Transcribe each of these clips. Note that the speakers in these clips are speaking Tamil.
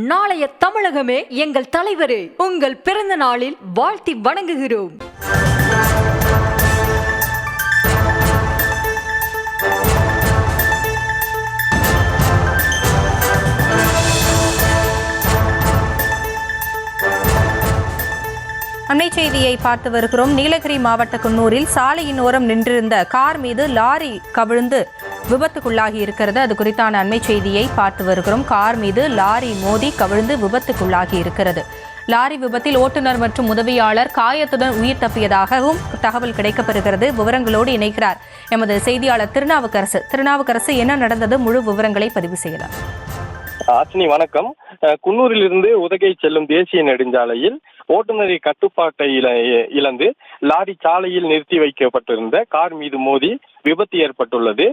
நாளைய தமிழகமே எங்கள் தலைவரே, உங்கள் பிறந்த நாளில் வாழ்த்தி வணங்குகிறோம். அண்மை செய்தியை பார்த்து வருகிறோம். நீலகிரி மாவட்ட குன்னூரில் சாலையின் ஓரம் நின்றிருந்த கார் மீது லாரி கவிழ்ந்து விபத்துக்குள்ளாகி இருக்கிறது. அது குறித்தான அண்மை செய்தியை பார்த்து வருகிறோம். கார் மீது லாரி மோதி கவிழ்ந்து விபத்துக்குள்ளாகி இருக்கிறது. லாரி விபத்தில் ஓட்டுநர் மற்றும் உதவியாளர் காயத்துடன் உயிர் தப்பியதாகவும் தகவல் கிடைக்கப்பெறுகிறது. விவரங்களோடு இணைக்கிறார் எமது செய்தியாளர் திருநாவுக்கரசு. என்ன நடந்தது? முழு விவரங்களை பதிவு செய்யலாம். ஆசினி வணக்கம். குன்னூரிலிருந்து உதகை செல்லும் தேசிய நெடுஞ்சாலையில் ஓட்டுநரை கட்டுப்பாட்டை இழந்து லாரி சாலையில் நிறுத்தி வைக்கப்பட்டிருந்த கார் மீது மோதி விபத்து ஏற்பட்டுள்ளது.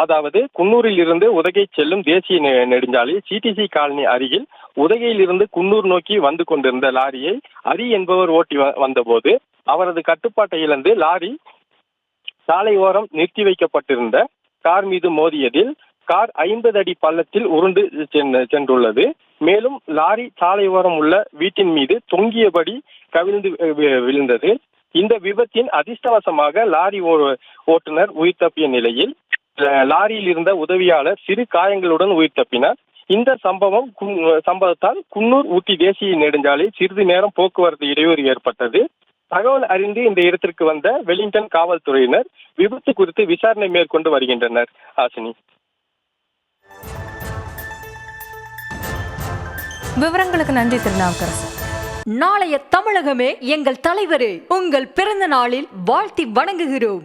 அதாவது குன்னூரில் இருந்து உதகை செல்லும் தேசிய நெடுஞ்சாலை சிடிசி காலனி அருகில் உதகையில் இருந்து குன்னூர் நோக்கி வந்து கொண்டிருந்த லாரியை அரி என்பவர் ஓட்டி வந்தபோது அவரது கட்டுப்பாட்டை இழந்து லாரி சாலை ஓரம் நிறுத்தி வைக்கப்பட்டிருந்த கார் மீது மோதியதில் கார் 50 அடி பள்ளத்தில் உருண்டு சென்றுள்ளது. மேலும் லாரி சாலை ஓரம் உள்ள வீட்டின் மீது தொங்கியபடி கவிழ்ந்து விழுந்தது. இந்த விபத்தின் அதிர்ஷ்டவசமாக லாரி ஓட்டுநர் உயிர் தப்பிய நிலையில் லாரியில் இருந்த உதவியாளர் சிறு காயங்களுடன் உயிர் தப்பினார். இந்த சம்பவத்தால் குன்னூர் ஊட்டி தேசிய நெடுஞ்சாலை சிறிது நேரம் போக்குவரத்து இடையூறு ஏற்பட்டது. தகவல் அறிந்து இந்த இடத்திற்கு வந்த வெலிங்டன் காவல்துறையினர் விபத்து குறித்து விசாரணை மேற்கொண்டு வருகின்றனர். ஆசினி, விவரங்களுக்கு நன்றி திருநாவுக்கரசு. நாளைய தமிழகமே எங்கள் தலைவரே, உங்கள் பிறந்த நாளில் வாழ்த்தி வணங்குகிறோம்.